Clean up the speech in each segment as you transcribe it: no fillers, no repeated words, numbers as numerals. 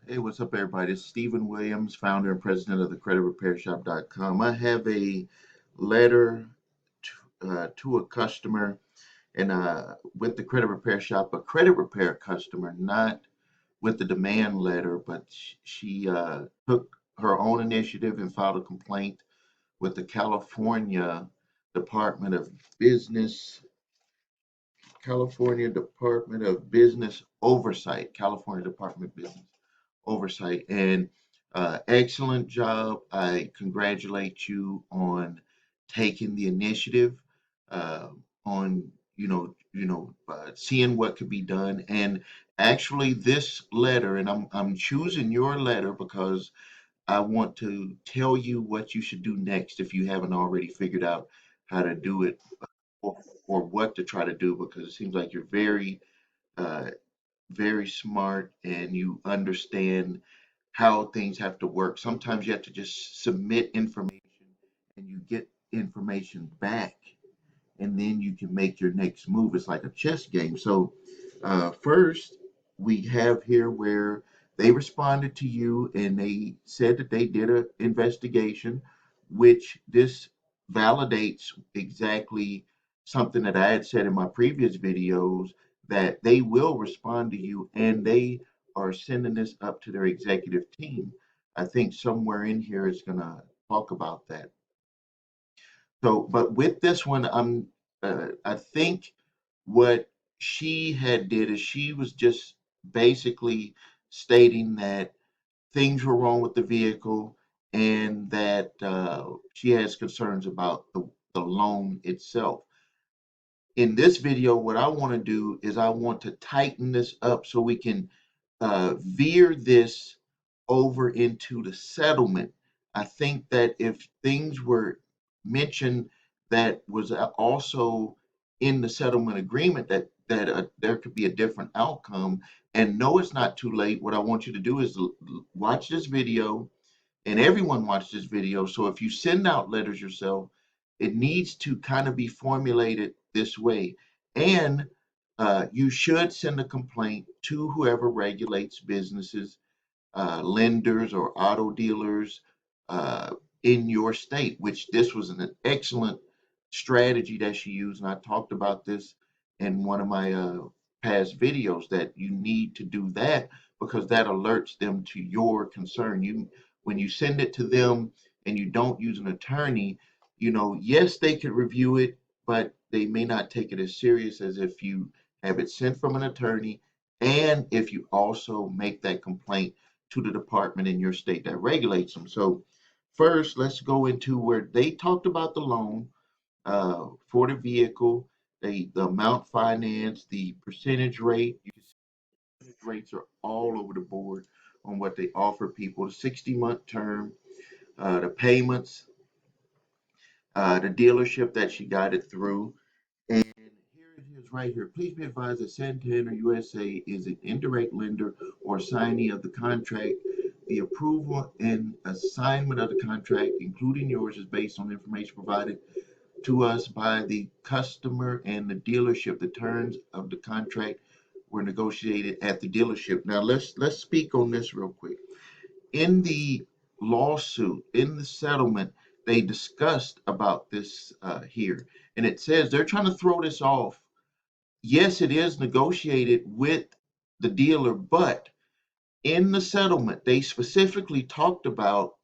Hey, what's up, everybody? It's Stephen Williams, founder and president of the creditrepairshop.com. I have a letter to a customer and with the credit repair shop, a credit repair customer, not with the demand letter, but she took her own initiative and filed a complaint with the Department of Business, California Department of Business Oversight, California Department of Business Oversight. And excellent job. I congratulate you on taking the initiative, uh, on seeing what could be done. And actually, this letter, and I'm choosing your letter because I want to tell you what you should do next if you haven't already figured out how to do it, or, or what to try to do, because it seems like you're uh, very smart and you understand how things have to work. Sometimes you have to just submit information and you get information back, and then you can make your next move. It's like a chess game. So, first, we have here where they responded to you and they said that they did an investigation, which this validates exactly something that I had said in my previous videos, that they will respond to you and they are sending this up to their executive team. I think somewhere in here is going to talk about that. So, but with this one, I think what she had did is she was just basically stating that things were wrong with the vehicle and that she has concerns about the loan itself. In this video, what I want to do is I want to tighten this up so we can veer this over into the settlement. I think that if things were mentioned that was also in the settlement agreement, that there could be a different outcome. And no, it's not too late. What I want you to do is watch this video, and everyone watch this video. So if you send out letters yourself, it needs to kind of be formulated this way. And you should send a complaint to whoever regulates businesses, lenders, or auto dealers uh, in your state, which this was an excellent strategy that she used. And I talked about this in one of my past videos, that you need to do that because that alerts them to your concern. When you send it to them and you don't use an attorney, yes, they could review it, but they may not take it as serious as if you have it sent from an attorney and if you also make that complaint to the department in your state that regulates them. So first, let's go into where they talked about the loan for the vehicle, the amount financed, the percentage rate. You can see percentage rates are all over the board on what they offer people. The 60-month term, the payments, the dealership that she got it through. And here it is right here. Please be advised that Santander USA is an indirect lender or assignee of the contract. The approval and assignment of the contract, including yours, is based on information provided to us by the customer and the dealership. The terms of the contract were negotiated at the dealership. Now let's speak on this real quick. In the lawsuit, in the settlement, they discussed about this here, and it says they're trying to throw this off. Yes, it is negotiated with the dealer, but in the settlement, they specifically talked about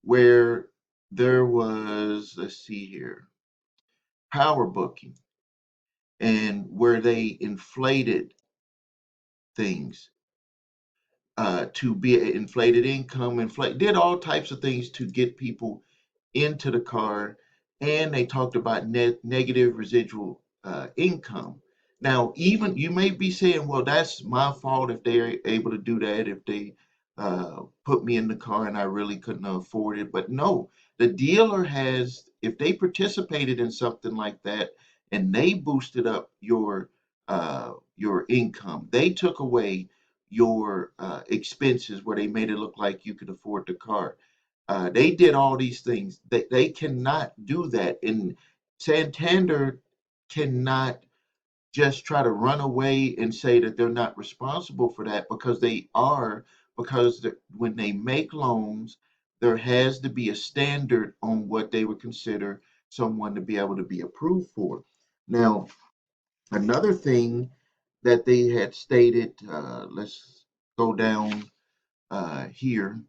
where there was, let's see here, power booking, and where they inflated things to be inflated income, did all types of things to get people into the car, and they talked about negative residual income. Now, even you may be saying, well, that's my fault if they're able to do that, if they put me in the car and I really couldn't afford it. But no, the dealer has, if they participated in something like that and they boosted up your income, they took away your expenses where they made it look like you could afford the car. They did all these things. They cannot do that. And Santander cannot just try to run away and say that they're not responsible for that, because they are, because when they make loans, there has to be a standard on what they would consider someone to be able to be approved for. Now, another thing that they had stated, let's go down here.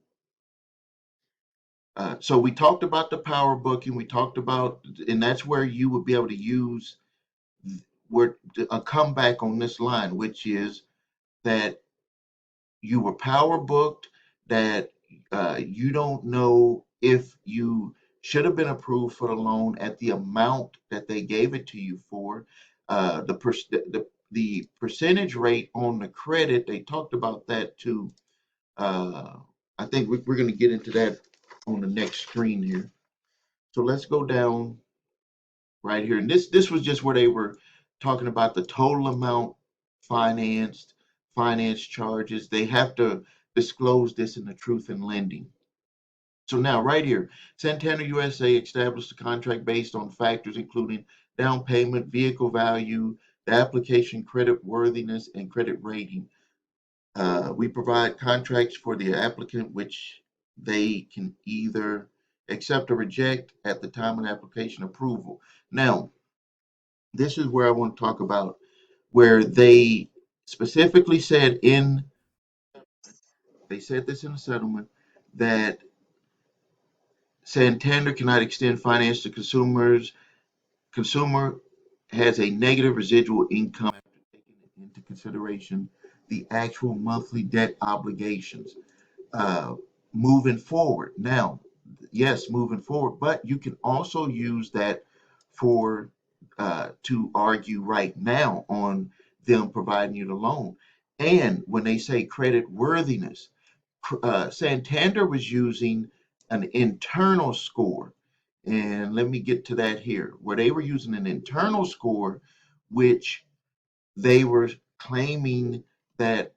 So we talked about the power booking. We talked about, and that's where you would be able to use where a comeback on this line, which is that you were power booked, that you don't know if you should have been approved for the loan at the amount that they gave it to you for. The percentage rate on the credit, they talked about that too. Uh, I think we're going to get into that on the next screen here. So let's go down right here. And this was just where they were talking about the total amount financed, finance charges. They have to disclose this in the truth in lending. So now right here, Santander USA established a contract based on factors including down payment, vehicle value, the application credit worthiness, and credit rating. We provide contracts for the applicant, which they can either accept or reject at the time of application approval. Now, this is where I want to talk about where specifically said in they said this in the settlement that Santander cannot extend finance to consumers. Consumer has a negative residual income after taking into consideration the actual monthly debt obligations. uh, Moving forward. Now, yes, moving forward, but you can also use that for to argue right now on them providing you the loan. And when they say credit worthiness, Santander was using an internal score. And let me get to that here, where they were using an internal score, which they were claiming that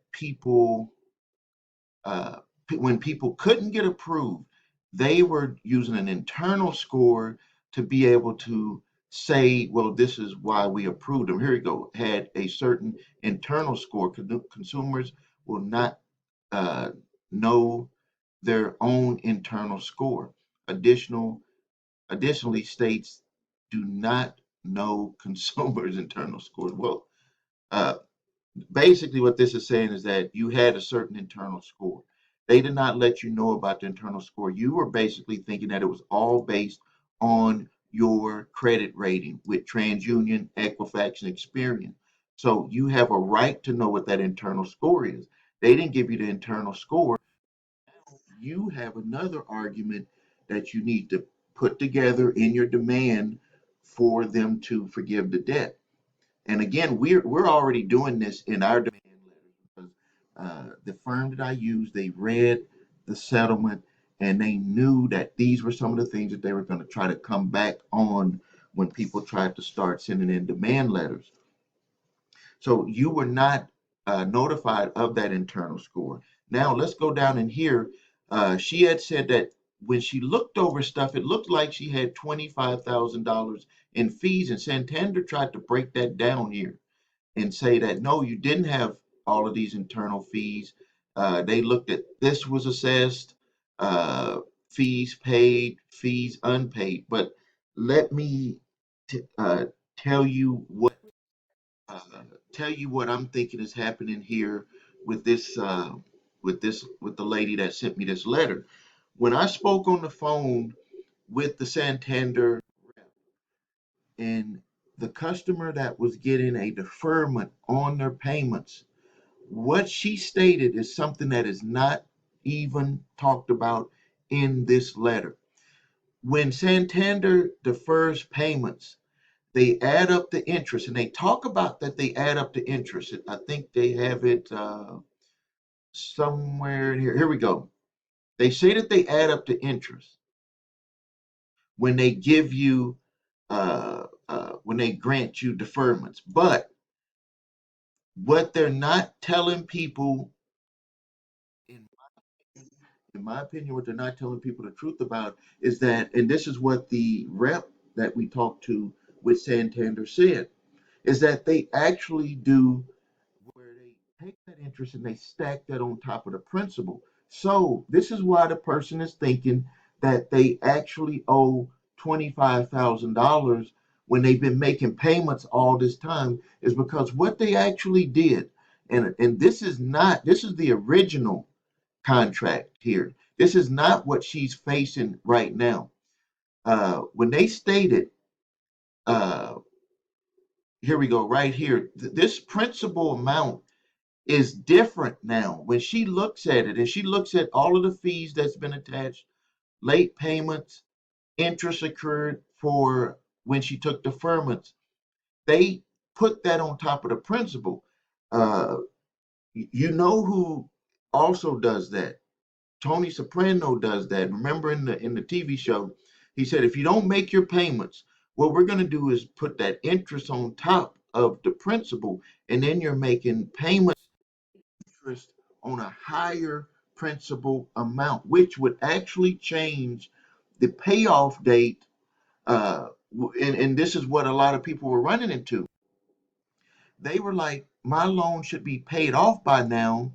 uh, when people couldn't get approved, they were using an internal score to be able to say, well, this is why we approved them. Here we go. Had a certain internal score. Consumers will not uh, know their own internal score. Additional, Additionally, states do not know consumers' internal scores. Well, uh, basically what this is saying is that you had a certain internal score. They did not let you know about the internal score. You were basically thinking that it was all based on your credit rating with TransUnion, Equifax, and Experian. So you have a right to know what that internal score is. They didn't give you the internal score. You have another argument that you need to put together in your demand for them to forgive the debt. And again, we're already doing this in our demand letters because the firm that I use, they read the settlement and they knew that these were some of the things that they were going to try to come back on when people tried to start sending in demand letters. So you were not notified of that internal score. Now let's go down in here. She had said that when she looked over stuff, it looked like she had $25,000 in fees, and Santander tried to break that down here and say that no, you didn't have all of these internal fees. They looked at this was assessed, uh, fees paid, fees unpaid. But let me t- uh, tell you what uh, tell you what I'm thinking is happening here with with the lady that sent me this letter. When I spoke on the phone with the Santander and the customer that was getting a deferment on their payments, what she stated is something that is not even talked about in this letter. When Santander defers payments, they add up the interest, and they talk about that they add up the interest. I think they have it somewhere in here. Here we go. They say that they add up the interest when they give you, when they grant you deferments. But what they're not telling people, in in my opinion, what they're not telling people the truth about is that, and this is what the rep that we talked to with Santander said. is that they actually do where they take that interest and they stack that on top of the principal. So this is why the person is thinking that they actually owe $25,000 when they've been making payments all this time, is because what they actually did, and this is not, this is the original contract here. This is not what she's facing right now. When they stated, uh, here we go, right here, this principal amount is different now. When she looks at it and she looks at all of the fees that's been attached, late payments, interest accrued for when she took deferments, they put that on top of the principal. Uh, you know who also does that? Tony Soprano does that. Remember in the TV show, he said, if you don't make your payments, what we're going to do is put that interest on top of the principal, and then you're making payments interest on a higher principal amount, which would actually change the payoff date. And this is what a lot of people were running into. They were like, my loan should be paid off by now,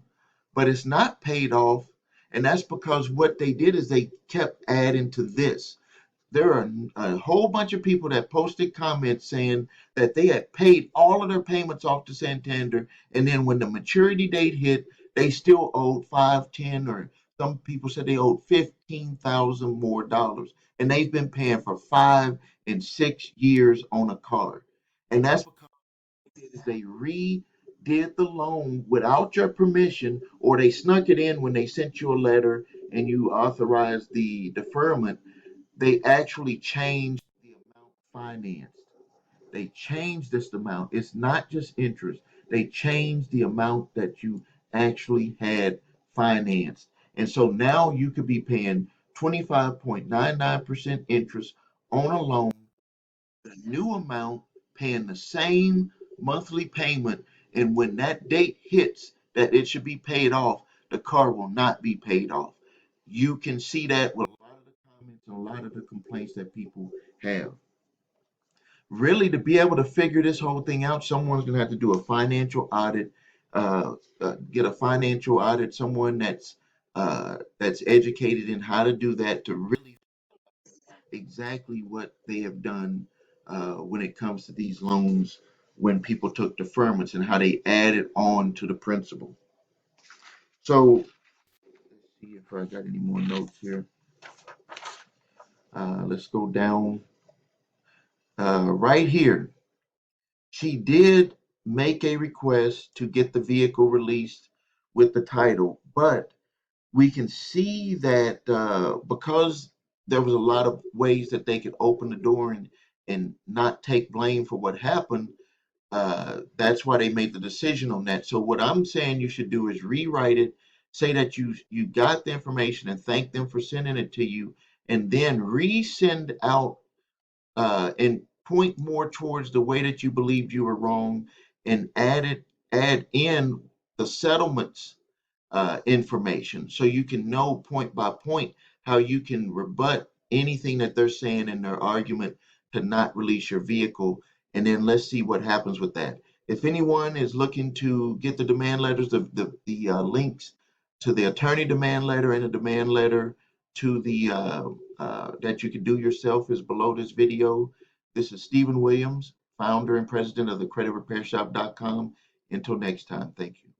but it's not paid off. And that's because what they did is they kept adding to this. There are a whole bunch of people that posted comments saying that they had paid all of their payments off to Santander, and then when the maturity date hit, they still owed 5, 10, or some people said they owed 15,000 more dollars, and they've been paying for 5 and 6 years on a card. And that's because they redid the loan without your permission, or they snuck it in when they sent you a letter and you authorized the deferment. They actually changed the amount financed. They changed this amount. It's not just interest. They changed the amount that you actually had financed. And so now you could be paying 25.99% interest on a loan, the new amount, paying the same monthly payment. And when that date hits that it should be paid off, the car will not be paid off. You can see that with a lot of the comments and a lot of the complaints that people have. Really, to be able to figure this whole thing out, someone's going to have to do a financial audit, get a financial audit, someone that's educated in how to do that, to really exactly what they have done when it comes to these loans, when people took deferments and how they added on to the principal. So let's see if I got any more notes here. Let's go down right here. She did make a request to get the vehicle released with the title, but we can see that because there was a lot of ways that they could open the door and not take blame for what happened, that's why they made the decision on that. So what I'm saying you should do is rewrite it, say that you got the information and thank them for sending it to you, and then resend out and point more towards the way that you believed you were wrong, and add in the settlements information so you can know point by point how you can rebut anything that they're saying in their argument to not release your vehicle. And then let's see what happens with that. If anyone is looking to get the demand letters, the links to the attorney demand letter and the demand letter to the that you can do yourself is below this video. This is Stephen Williams, founder and president of the creditrepairshop.com. Until next time, thank you.